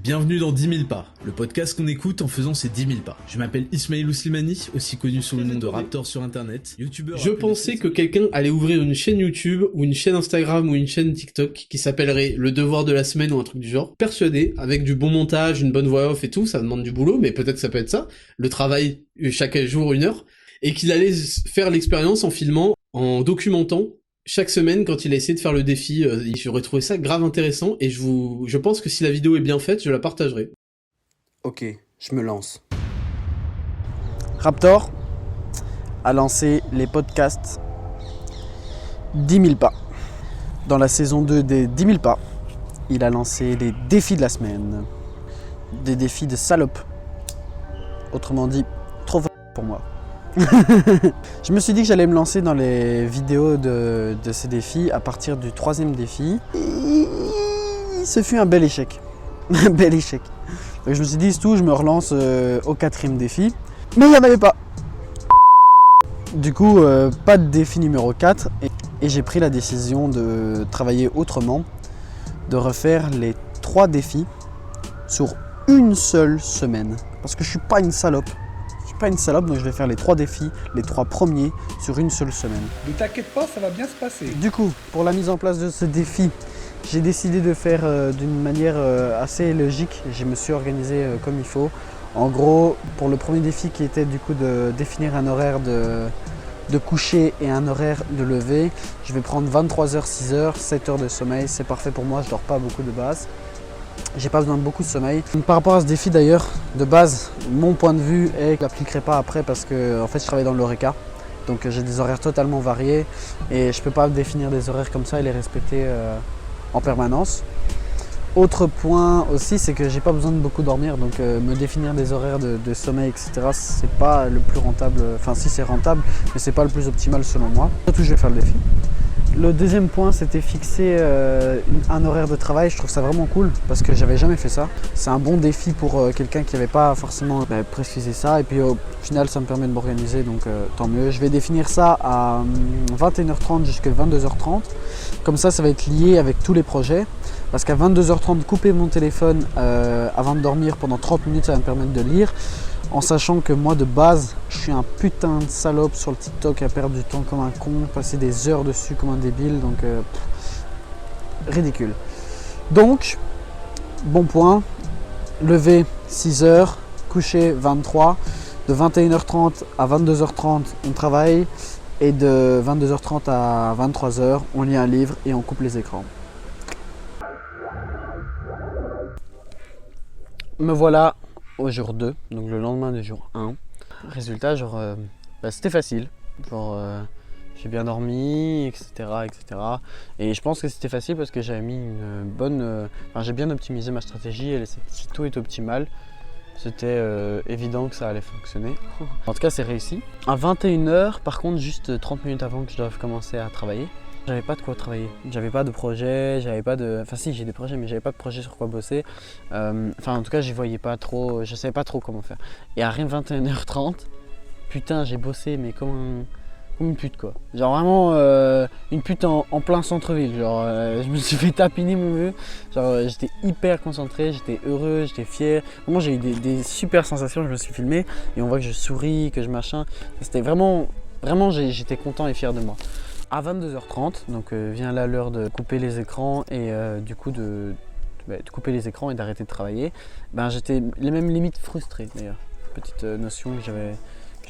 Bienvenue dans 10 000 pas, le podcast qu'on écoute en faisant ses 10 000 pas. Je m'appelle Ismail Slimani, aussi connu sous le nom de Raptor sur internet, youtubeur. Je pensais que quelqu'un allait ouvrir une chaîne YouTube ou une chaîne Instagram ou une chaîne TikTok qui s'appellerait Le Devoir de la Semaine ou un truc du genre. Persuadé, avec du bon montage, une bonne voix off et tout, ça demande du boulot, mais peut-être ça peut être ça. Le travail chaque jour 1 heure. Et qu'il allait faire l'expérience en filmant, en documentant chaque semaine quand il a essayé de faire le défi. J'aurais trouvé ça grave intéressant et je pense que si la vidéo est bien faite, je la partagerai. Ok, je me lance. Raptor a lancé les podcasts 10 000 pas. Dans la saison 2 des 10 000 pas, il a lancé les défis de la semaine. Des défis de salope. Autrement dit, trop pour moi. Je me suis dit que j'allais me lancer dans les vidéos de ces défis à partir du 3e défi. Ce fut un bel échec. Un bel échec. Donc je me suis dit, c'est tout, je me relance au 4e défi. Mais il n'y en avait pas. Du coup, pas de défi numéro 4. Et j'ai pris la décision de travailler autrement, de refaire les 3 défis sur une seule semaine. Parce que je suis pas une salope. Donc je vais faire les 3 défis, les 3 premiers sur une seule semaine. Ne t'inquiète pas, ça va bien se passer. Du coup, pour la mise en place de ce défi, j'ai décidé de faire d'une manière assez logique. Je me suis organisé comme il faut. En gros, pour le premier défi qui était du coup de définir un horaire de coucher et un horaire de lever, je vais prendre 23h, 6h, 7 heures de sommeil. C'est parfait pour moi, je dors pas beaucoup de base. J'ai pas besoin de beaucoup de sommeil. Par rapport à ce défi d'ailleurs, de base, mon point de vue est que je l'appliquerai pas après parce que en fait je travaille dans l'Horeca. Donc j'ai des horaires totalement variés et je peux pas définir des horaires comme ça et les respecter en permanence. Autre point aussi, c'est que j'ai pas besoin de beaucoup dormir, donc me définir des horaires de sommeil, etc. c'est pas le plus rentable, enfin si c'est rentable, mais c'est pas le plus optimal selon moi. Surtout je vais faire le défi. Le deuxième point, c'était fixer un horaire de travail. Je trouve ça vraiment cool parce que j'avais jamais fait ça. C'est un bon défi pour quelqu'un qui n'avait pas forcément précisé ça. Et puis au final, ça me permet de m'organiser, donc tant mieux. Je vais définir ça à 21h30 jusqu'à 22h30. Comme ça va être lié avec tous les projets. Parce qu'à 22h30, couper mon téléphone avant de dormir pendant 30 minutes, ça va me permettre de lire. En sachant que moi de base, je suis un putain de salope sur le TikTok à perdre du temps comme un con, passer des heures dessus comme un débile, donc ridicule. Donc, bon point, lever 6h, coucher 23, de 21h30 à 22h30 on travaille et de 22h30 à 23h on lit un livre et on coupe les écrans. Me voilà au jour 2, donc le lendemain du jour 1. Résultat, c'était facile. J'ai bien dormi, etc., etc. Et je pense que c'était facile parce que j'avais mis une bonne... j'ai bien optimisé ma stratégie et si tout est optimal, c'était évident que ça allait fonctionner. En tout cas, c'est réussi. À 21h, par contre, juste 30 minutes avant que je doive commencer à travailler, j'avais pas de quoi travailler, j'avais pas de projet, Enfin si, j'ai des projets, mais j'avais pas de projet sur quoi bosser. En tout cas, j'y voyais pas trop, je savais pas trop comment faire. Et à 21h30, putain, j'ai bossé, mais comme une pute quoi. Genre vraiment une pute en plein centre-ville. Genre je me suis fait tapiner mon vieux. Genre j'étais hyper concentré, j'étais heureux, j'étais fier. Vraiment j'ai eu des super sensations, je me suis filmé et on voit que je souris, que je machin. C'était vraiment j'étais content et fier de moi. À 22h30, donc vient là l'heure de couper les écrans et du coup de couper les écrans et d'arrêter de travailler. J'étais même limite frustré d'ailleurs. Petite notion que j'avais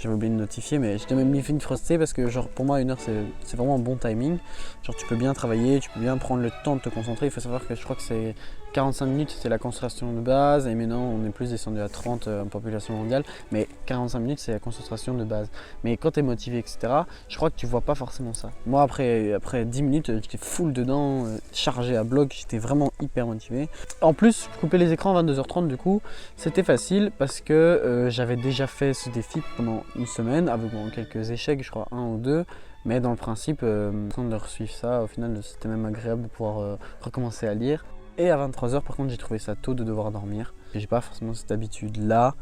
oublié de notifier, mais j'étais même limite frustré parce que genre pour moi 1 heure c'est vraiment un bon timing. Genre tu peux bien travailler, tu peux bien prendre le temps de te concentrer. Il faut savoir que je crois que c'est 45 minutes, c'est la concentration de base et maintenant on est plus descendu à 30 en population mondiale, mais 45 minutes c'est la concentration de base. Mais quand tu es motivé, etc., je crois que tu vois pas forcément ça. Moi après 10 minutes, j'étais full dedans, chargé à bloc, j'étais vraiment hyper motivé. En plus, couper les écrans à 22h30 du coup, c'était facile parce que j'avais déjà fait ce défi pendant une semaine avec quelques échecs, je crois 1 ou 2. Mais dans le principe, en train de suivre ça, au final c'était même agréable de pouvoir recommencer à lire. Et à 23h par contre j'ai trouvé ça tôt de devoir dormir. J'ai pas forcément cette habitude là,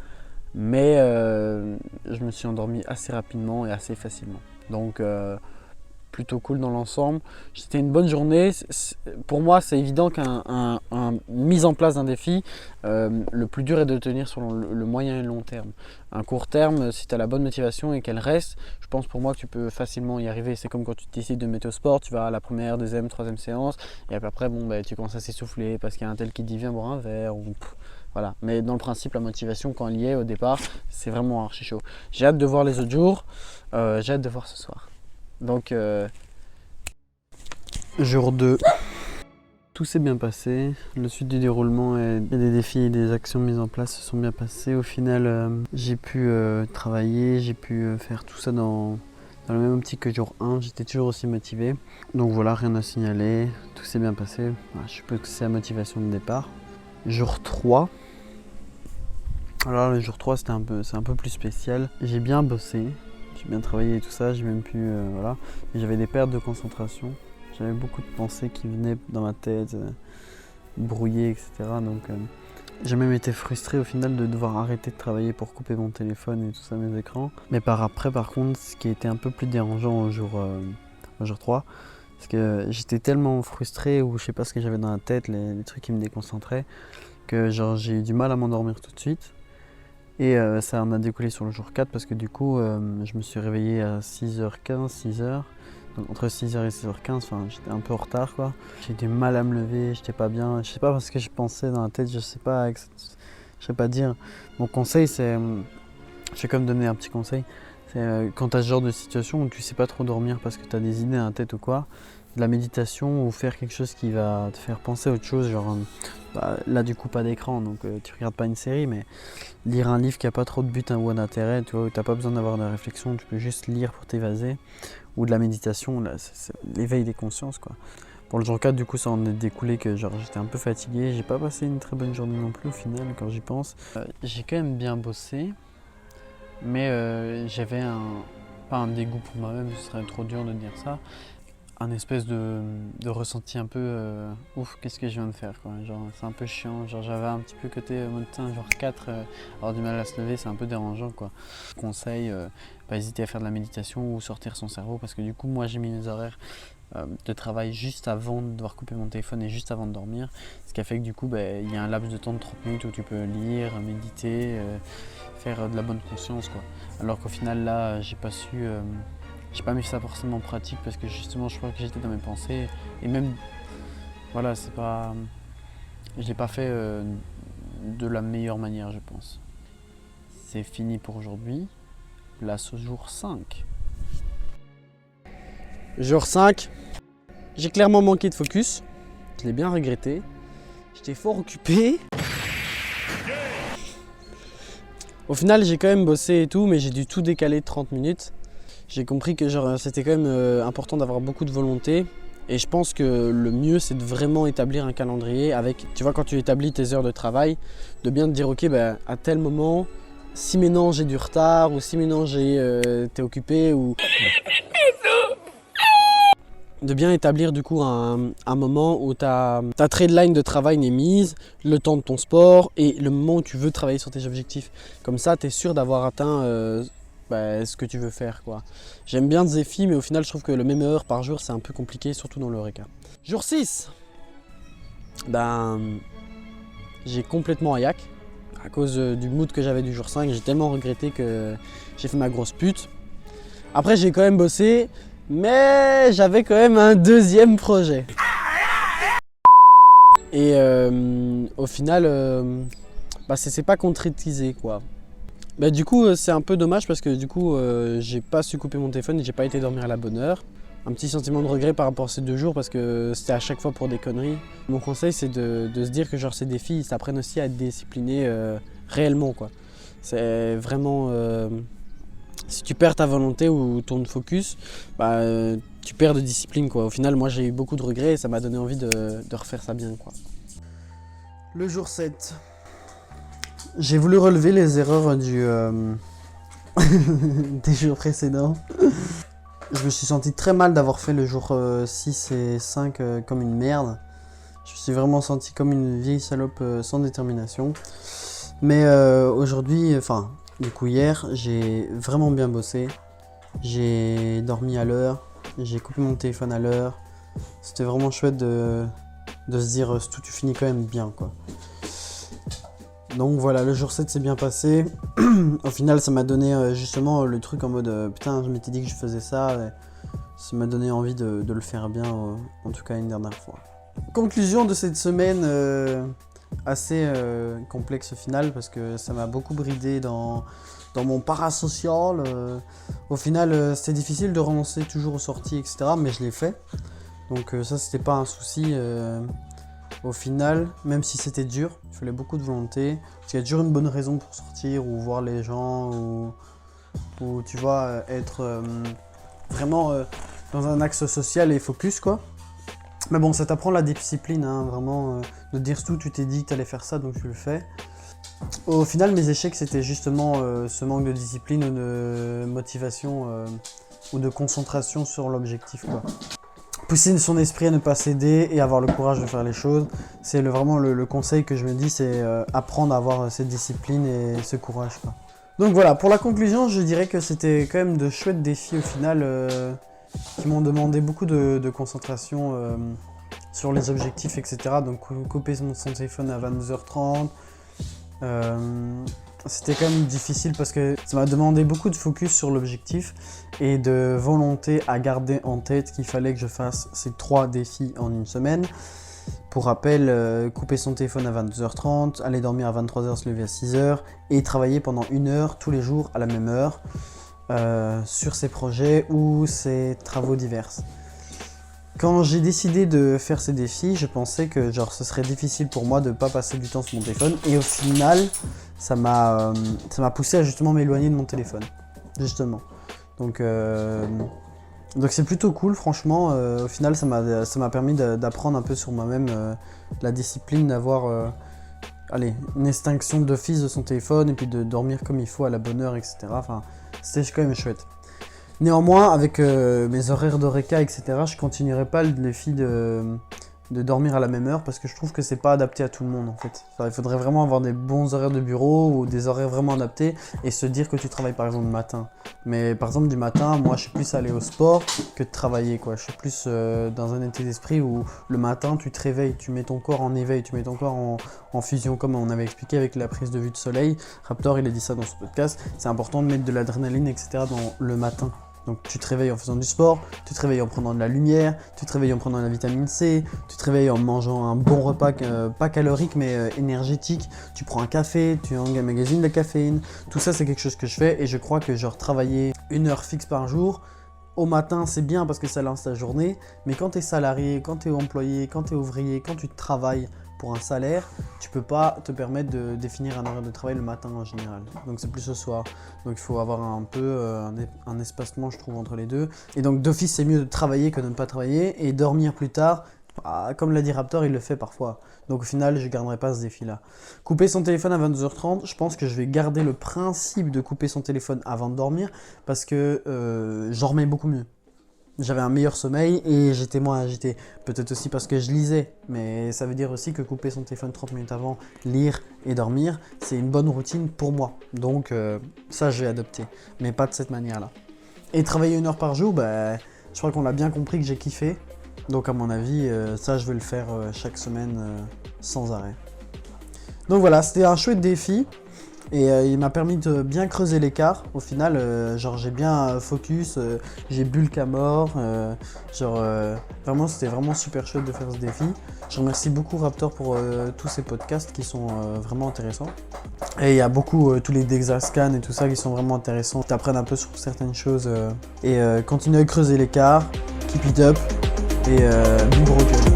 mais je me suis endormi assez rapidement et assez facilement. Donc plutôt cool dans l'ensemble. C'était une bonne journée. Pour moi, c'est évident qu'un mise en place d'un défi, le plus dur est de le tenir sur le moyen et le long terme. Un court terme, si tu as la bonne motivation et qu'elle reste, je pense pour moi que tu peux facilement y arriver. C'est comme quand tu décides de mettre au sport, tu vas à la première, deuxième, troisième séance et après tu commences à s'essouffler parce qu'il y a un tel qui dit viens boire un verre ou voilà. Mais dans le principe, la motivation quand elle y est au départ, c'est vraiment archi chaud. J'ai hâte de voir les autres jours, j'ai hâte de voir ce soir. Donc jour 2, tout s'est bien passé. Le suite du déroulement et des défis et des actions mises en place se sont bien passés. Au final, j'ai pu travailler, j'ai pu faire tout ça dans le même optique que jour 1. J'étais toujours aussi motivé. Donc voilà, rien à signaler, tout s'est bien passé. Voilà, je suppose que c'est la motivation de départ. Jour 3. Alors le jour 3 c'est un peu plus spécial. J'ai bien bossé, j'ai bien travaillé et tout ça, j'ai même pu voilà. Mais j'avais des pertes de concentration. J'avais beaucoup de pensées qui venaient dans ma tête, brouillées, etc. Donc j'ai même été frustré au final de devoir arrêter de travailler pour couper mon téléphone et tout ça, mes écrans. Mais par contre, ce qui a été un peu plus dérangeant au jour 3, parce que j'étais tellement frustré ou je sais pas ce que j'avais dans la tête, les trucs qui me déconcentraient, que genre j'ai eu du mal à m'endormir tout de suite. Et ça en a découlé sur le jour 4 parce que du coup je me suis réveillé à 6h15, 6h. Donc entre 6h et 6h15, enfin, j'étais un peu en retard quoi. J'ai du mal à me lever, j'étais pas bien. Je sais pas parce que je pensais dans la tête, je sais pas dire. Mon conseil c'est, je vais quand même donner un petit conseil. C'est quand tu as ce genre de situation où tu sais pas trop dormir parce que tu as des idées dans la tête ou quoi, de la méditation ou faire quelque chose qui va te faire penser à autre chose, genre là du coup pas d'écran donc tu regardes pas une série mais lire un livre qui a pas trop de but ou d'intérêt, tu vois, où t'as pas besoin d'avoir de réflexion, tu peux juste lire pour t'évaser, ou de la méditation, là c'est l'éveil des consciences quoi. Pour le jour 4 du coup ça en est découlé que genre j'étais un peu fatigué, j'ai pas passé une très bonne journée non plus au final quand j'y pense. J'ai quand même bien bossé, mais j'avais pas un dégoût pour moi-même, ce serait trop dur de dire ça. Un espèce de ressenti un peu ouf, qu'est-ce que je viens de faire quoi. Genre c'est un peu chiant, genre j'avais un petit peu côté matin genre 4 avoir du mal à se lever, c'est un peu dérangeant quoi. Conseil, pas hésiter à faire de la méditation ou sortir son cerveau parce que du coup moi j'ai mis mes horaires de travail juste avant de devoir couper mon téléphone et juste avant de dormir, ce qui a fait que du coup il y a un laps de temps de 30 minutes où tu peux lire, méditer, faire de la bonne conscience quoi. Alors qu'au final là j'ai pas mis ça forcément en pratique parce que justement je crois que j'étais dans mes pensées et même voilà je l'ai pas fait de la meilleure manière je pense. C'est fini pour aujourd'hui, place au jour 5. Jour 5, j'ai clairement manqué de focus, je l'ai bien regretté, j'étais fort occupé. Au final j'ai quand même bossé et tout mais j'ai dû tout décaler de 30 minutes. J'ai compris que c'était quand même important d'avoir beaucoup de volonté et je pense que le mieux c'est de vraiment établir un calendrier avec, tu vois quand tu établis tes heures de travail, de bien te dire ok à tel moment, si maintenant j'ai du retard ou si maintenant t'es occupé ou... De bien établir du coup un moment où ta trade-line de travail n'est mise, le temps de ton sport et le moment où tu veux travailler sur tes objectifs. Comme ça tu es sûr d'avoir atteint... ce que tu veux faire quoi. J'aime bien Zephy mais au final je trouve que le même heure par jour c'est un peu compliqué surtout dans le Eureka. Jour 6, j'ai complètement hayac à cause du mood que j'avais du jour 5, j'ai tellement regretté que j'ai fait ma grosse pute. Après j'ai quand même bossé mais j'avais quand même un deuxième projet. Et au final c'est pas concrétisé quoi. Du coup c'est un peu dommage parce que du coup j'ai pas su couper mon téléphone et j'ai pas été dormir à la bonne heure. Un petit sentiment de regret par rapport à ces 2 jours parce que c'était à chaque fois pour des conneries. Mon conseil c'est de se dire que genre ces défis ils s'apprennent aussi à être disciplinés réellement quoi. C'est vraiment si tu perds ta volonté ou ton focus, tu perds de discipline quoi. Au final moi j'ai eu beaucoup de regrets et ça m'a donné envie de refaire ça bien quoi. Le jour 7. J'ai voulu relever les erreurs des jours précédents. Je me suis senti très mal d'avoir fait le jour 6 et 5 comme une merde. Je me suis vraiment senti comme une vieille salope sans détermination. Mais aujourd'hui, du coup hier, j'ai vraiment bien bossé. J'ai dormi à l'heure, j'ai coupé mon téléphone à l'heure. C'était vraiment chouette de se dire tout tu finis quand même bien quoi. Donc voilà, le jour 7 s'est bien passé. Au final ça m'a donné justement le truc en mode putain je m'étais dit que je faisais ça. Et ça m'a donné envie de le faire bien, en tout cas une dernière fois. Conclusion de cette semaine assez complexe au final parce que ça m'a beaucoup bridé dans mon parasocial. Au final c'était difficile de renoncer toujours aux sorties etc. mais je l'ai fait. Donc ça c'était pas un souci au final, même si c'était dur, il fallait beaucoup de volonté. Parce qu'il y a toujours une bonne raison pour sortir ou voir les gens ou tu vois être vraiment dans un axe social et focus quoi. Mais bon ça t'apprend la discipline hein, vraiment de dire tout, tu t'es dit que t'allais faire ça donc tu le fais. Au final mes échecs c'était justement ce manque de discipline ou de motivation ou de concentration sur l'objectif quoi. Pousser son esprit à ne pas céder et avoir le courage de faire les choses, c'est vraiment le conseil que je me dis, c'est apprendre à avoir cette discipline et ce courage quoi. Donc voilà, pour la conclusion, je dirais que c'était quand même de chouettes défis au final qui m'ont demandé beaucoup de concentration sur les objectifs etc. Donc couper son téléphone à 22h30, c'était quand même difficile parce que ça m'a demandé beaucoup de focus sur l'objectif et de volonté à garder en tête qu'il fallait que je fasse ces 3 défis en une semaine. Pour rappel, couper son téléphone à 22h30, aller dormir à 23h, se lever à 6h et travailler pendant 1 heure tous les jours à la même heure sur ses projets ou ses travaux divers. Quand j'ai décidé de faire ces défis, je pensais que genre ce serait difficile pour moi de ne pas passer du temps sur mon téléphone et au final ça m'a poussé à justement m'éloigner de mon téléphone justement. Donc c'est plutôt cool franchement, au final ça m'a permis d'apprendre un peu sur moi-même la discipline d'avoir une extinction d'office de son téléphone et puis de dormir comme il faut à la bonne heure etc. Enfin c'était quand même chouette. Néanmoins, avec mes horaires d'Oreca, etc., je continuerai pas le défi de dormir à la même heure parce que je trouve que c'est pas adapté à tout le monde en fait. Enfin, il faudrait vraiment avoir des bons horaires de bureau ou des horaires vraiment adaptés et se dire que tu travailles par exemple le matin. Mais par exemple du matin, moi je suis plus allé au sport que de travailler quoi. Je suis plus dans un état d'esprit où le matin tu te réveilles, tu mets ton corps en éveil, tu mets ton corps en fusion comme on avait expliqué avec la prise de vue de soleil. Raptor il a dit ça dans son podcast, c'est important de mettre de l'adrénaline etc. dans le matin. Donc tu te réveilles en faisant du sport, tu te réveilles en prenant de la lumière, tu te réveilles en prenant de la vitamine C, tu te réveilles en mangeant un bon repas, pas calorique mais énergétique, tu prends un café, tu emmagasines de la caféine, tout ça c'est quelque chose que je fais et je crois que genre travailler 1 heure fixe par jour, au matin c'est bien parce que ça lance ta journée, mais quand tu es salarié, quand tu es employé, quand tu es ouvrier, quand tu travailles pour un salaire, tu peux pas te permettre de définir un horaire de travail le matin en général. Donc c'est plus ce soir. Donc il faut avoir un peu un espacement je trouve entre les deux. Et donc d'office c'est mieux de travailler que de ne pas travailler et dormir plus tard. Comme l'a dit Raptor, il le fait parfois. Donc au final je garderai pas ce défi là. Couper son téléphone à 22h30, je pense que je vais garder le principe de couper son téléphone avant de dormir parce que j'en remets beaucoup mieux. J'avais un meilleur sommeil et j'étais moins agité. Peut-être aussi parce que je lisais, mais ça veut dire aussi que couper son téléphone 30 minutes avant, lire et dormir, c'est une bonne routine pour moi. Donc ça je vais adopter, mais pas de cette manière-là. Et travailler 1 heure par jour, je crois qu'on l'a bien compris que j'ai kiffé. Donc à mon avis, ça je vais le faire chaque semaine sans arrêt. Donc voilà, c'était un chouette défi. Et il m'a permis de bien creuser l'écart. Au final, j'ai bien focus, j'ai bu le cas mort. Vraiment, c'était vraiment super chouette de faire ce défi. Je remercie beaucoup Raptor pour tous ces podcasts qui sont vraiment intéressants. Et il y a beaucoup, tous les Dexascan et tout ça qui sont vraiment intéressants. Tu apprends un peu sur certaines choses. Et continue à creuser l'écart, keep it up et vibre au cœur.